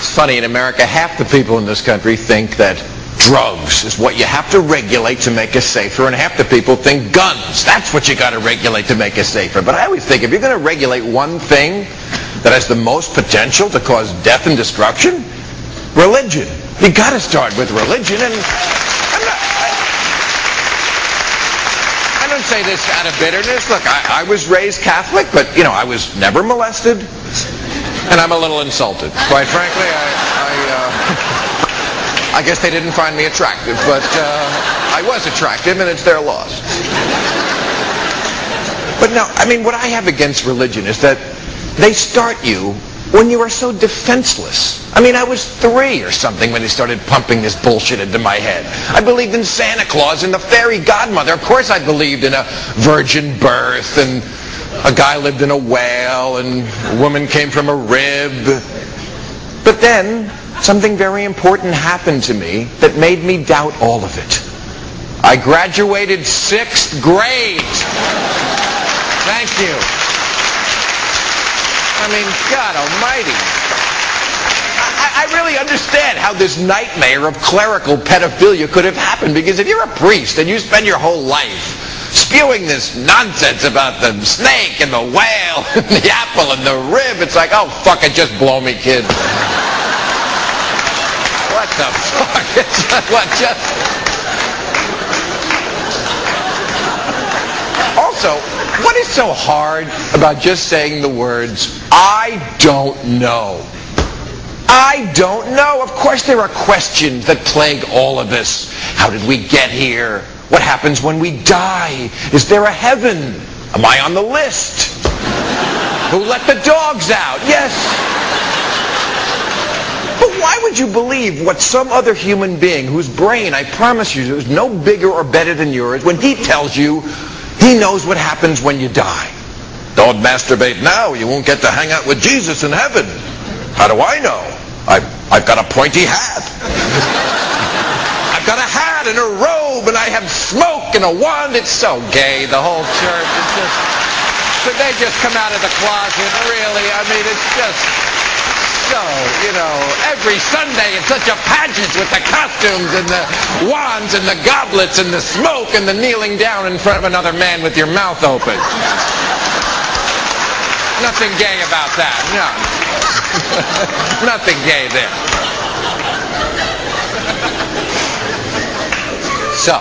It's funny, in America, half the people in this country think that drugs is what you have to regulate to make us safer, and half the people think guns, that's what you got to regulate to make us safer. But I always think if you're going to regulate one thing that has the most potential to cause death and destruction, religion. You got to start with religion. And I don't say this out of bitterness. Look, I was raised Catholic, but, you know, I was never molested, and I'm a little insulted. Quite frankly, I guess they didn't find me attractive, but I was attractive, and it's their loss. But no, I mean, what I have against religion is that they start you when you are so defenseless. I mean, I was 3 or something when they started pumping this bullshit into my head. I believed in Santa Claus and the fairy godmother. Of course I believed in a virgin birth, and a guy lived in a whale, and a woman came from a rib. But then something very important happened to me that made me doubt all of it. I graduated 6th grade. Thank you. I mean, God almighty. I really understand how this nightmare of clerical pedophilia could have happened, because if you're a priest and you spend your whole life spewing this nonsense about the snake and the whale and the apple and the rib, it's like, oh, fuck it, just blow me, kid. What the fuck? Also, what is so hard about just saying the words, I don't know? I don't know. Of course there are questions that plague all of us. How did we get here? What happens when we die? Is there a heaven? Am I on the list? Who let the dogs out? Yes. But why would you believe what some other human being, whose brain, I promise you, is no bigger or better than yours, when he tells you he knows what happens when you die? Don't masturbate now. You won't get to hang out with Jesus in heaven. How do I know? I've got a pointy hat. I've got a hat and a robe, and I have smoke and a wand. It's so gay, the whole church. It's just, should they just come out of the closet? Really? I mean, it's just so, you know, every Sunday it's such a pageant with the costumes and the wands and the goblets and the smoke and the kneeling down in front of another man with your mouth open. Nothing gay about that, no. Nothing gay there. So,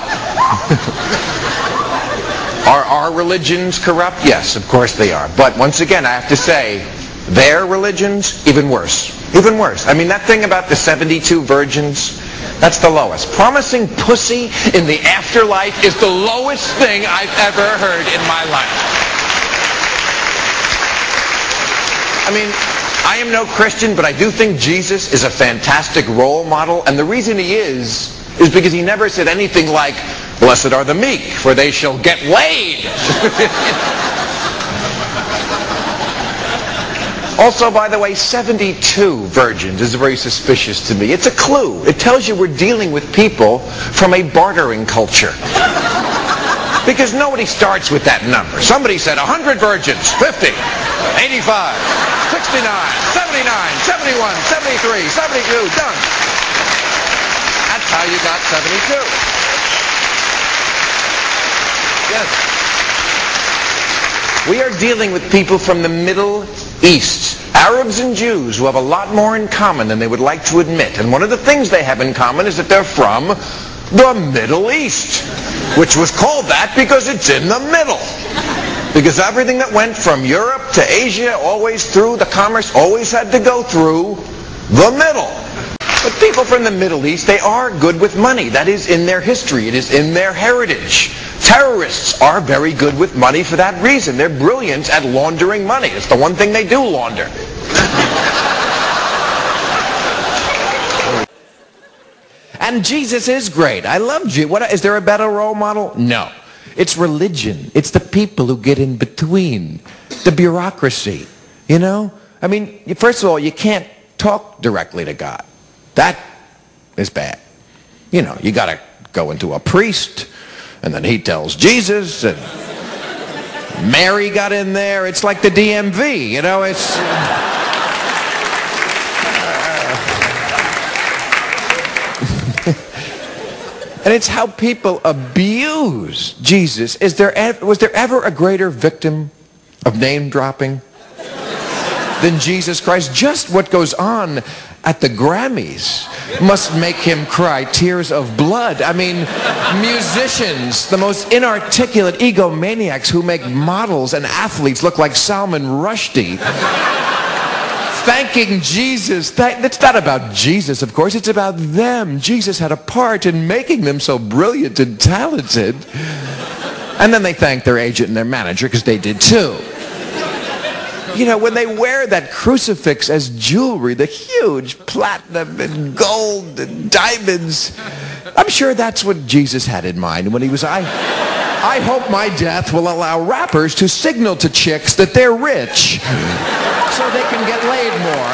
are our religions corrupt? Yes, of course they are. But once again, I have to say, their religions, even worse. Even worse. I mean, that thing about the 72 virgins, that's the lowest. Promising pussy in the afterlife is the lowest thing I've ever heard in my life. I mean, I am no Christian, but I do think Jesus is a fantastic role model, and the reason he is because he never said anything like, blessed are the meek, for they shall get laid. Also, by the way, 72 virgins is very suspicious to me. It's a clue. It tells you we're dealing with people from a bartering culture. Because nobody starts with that number. Somebody said 100 virgins, 50, 85, 69, 79, 71, 73, 72, done. That's how you got 72. Yes. We are dealing with people from the Middle East, Arabs and Jews, who have a lot more in common than they would like to admit. And one of the things they have in common is that they're from the Middle East, which was called that because it's in the middle. Because everything that went from Europe to Asia, always through, the commerce always had to go through the middle. But people from the Middle East, they are good with money. That is in their history. It is in their heritage. Terrorists are very good with money for that reason. They're brilliant at laundering money. It's the one thing they do launder. And Jesus is great. I love Jesus. Is there a better role model? No. It's religion. It's the people who get in between. The bureaucracy. You know? I mean, first of all, you can't talk directly to God. That is bad. You know, you got to go into a priest, and then he tells Jesus, and Mary got in there. It's like the DMV, you know, it's... And it's how people abuse Jesus. Was there ever a greater victim of name dropping than Jesus Christ? Just what goes on at the Grammys must make him cry tears of blood. I mean, musicians, the most inarticulate egomaniacs who make models and athletes look like Salman Rushdie, thanking Jesus. It's not about Jesus, of course. It's about them. Jesus had a part in making them so brilliant and talented. And then they thank their agent and their manager because they did too. You know, when they wear that crucifix as jewelry, the huge platinum and gold and diamonds, I'm sure that's what Jesus had in mind when he was, I hope my death will allow rappers to signal to chicks that they're rich so they can get laid more.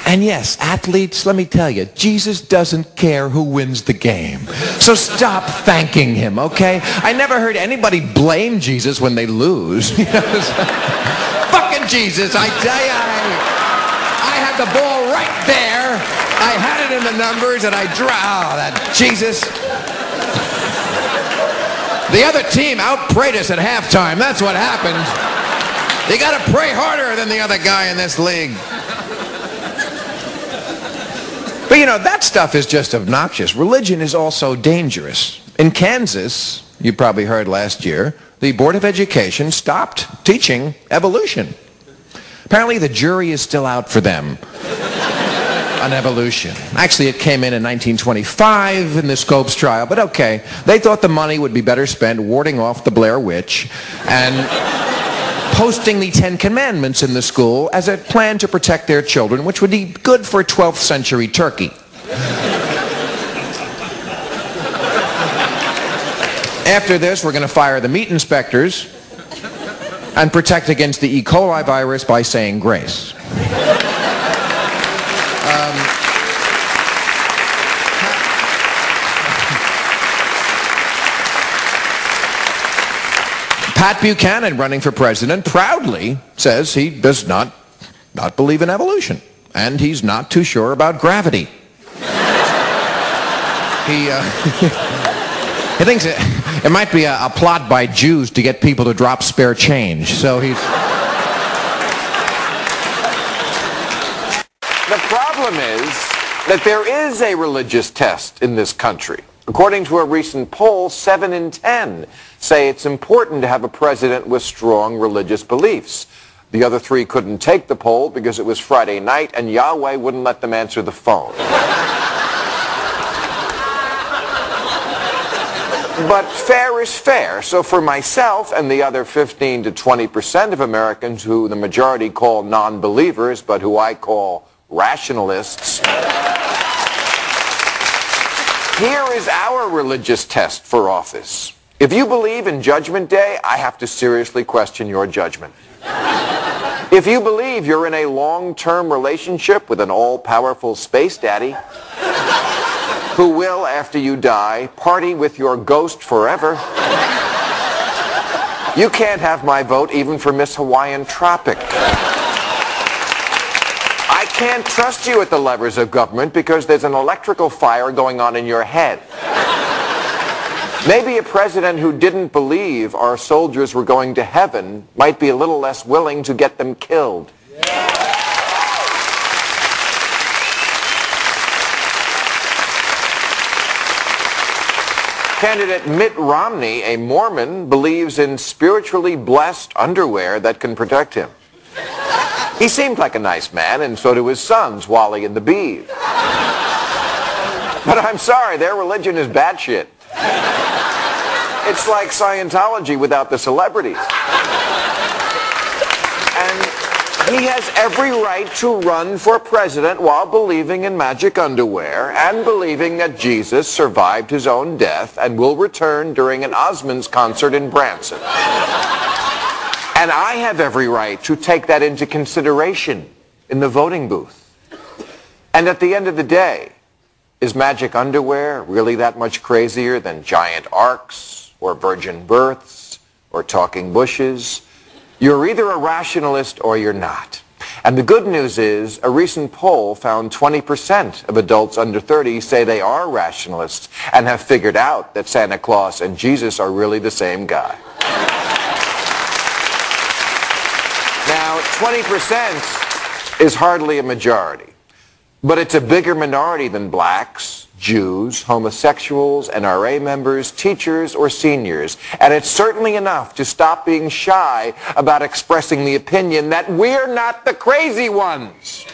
And yes, athletes, let me tell you, Jesus doesn't care who wins the game. So stop thanking him, okay? I never heard anybody blame Jesus when they lose. You know, fucking Jesus, I tell you, I had the ball right there. I had it in the numbers and I that Jesus. The other team outprayed us at halftime. That's what happened. You got to pray harder than the other guy in this league. But you know, that stuff is just obnoxious. Religion is also dangerous. In Kansas, you probably heard last year, the Board of Education stopped teaching evolution. Apparently the jury is still out for them on evolution. Actually, it came in 1925 in the Scopes trial, but okay. They thought the money would be better spent warding off the Blair Witch and posting the Ten Commandments in the school as a plan to protect their children, which would be good for 12th century Turkey. After this, we're going to fire the meat inspectors and protect against the E. coli virus by saying grace. Pat Buchanan, running for president, proudly says he does not believe in evolution, and he's not too sure about gravity. He thinks it might be a plot by Jews to get people to drop spare change. So he's... The problem is that there is a religious test in this country. According to a recent poll, 7 in 10 say it's important to have a president with strong religious beliefs. The other 3 couldn't take the poll because it was Friday night and Yahweh wouldn't let them answer the phone. But fair is fair. So for myself and the other 15 to 20% of Americans who the majority call non-believers, but who I call rationalists, here is our religious test for office. If you believe in Judgment Day, I have to seriously question your judgment. If you believe you're in a long-term relationship with an all-powerful space daddy who will, after you die, party with your ghost forever, you can't have my vote even for Miss Hawaiian Tropic. I can't trust you at the levers of government because there's an electrical fire going on in your head. Maybe a president who didn't believe our soldiers were going to heaven might be a little less willing to get them killed. Candidate Mitt Romney, a Mormon, believes in spiritually blessed underwear that can protect him. He seemed like a nice man, and so do his sons, Wally and the Beeve. But I'm sorry, their religion is bad shit. It's like Scientology without the celebrities. And he has every right to run for president while believing in magic underwear and believing that Jesus survived his own death and will return during an Osmonds concert in Branson. And I have every right to take that into consideration in the voting booth. And at the end of the day, is magic underwear really that much crazier than giant arcs or virgin births or talking bushes You're either a rationalist or you're not. And the good news is, a recent poll found 20% of adults under 30 say they are rationalists and have figured out that Santa Claus and Jesus are really the same guy. Now, 20% is hardly a majority, but it's a bigger minority than blacks, Jews, homosexuals, NRA members, teachers, or seniors. And it's certainly enough to stop being shy about expressing the opinion that we're not the crazy ones.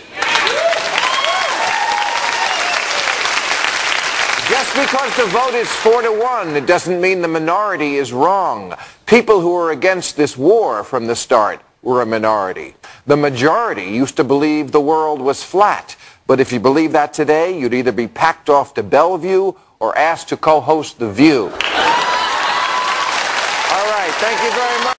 Just because the vote is 4-1, it doesn't mean the minority is wrong. People who were against this war from the start were a minority. The majority used to believe the world was flat. But if you believe that today, you'd either be packed off to Bellevue or asked to co-host The View. All right, thank you very much.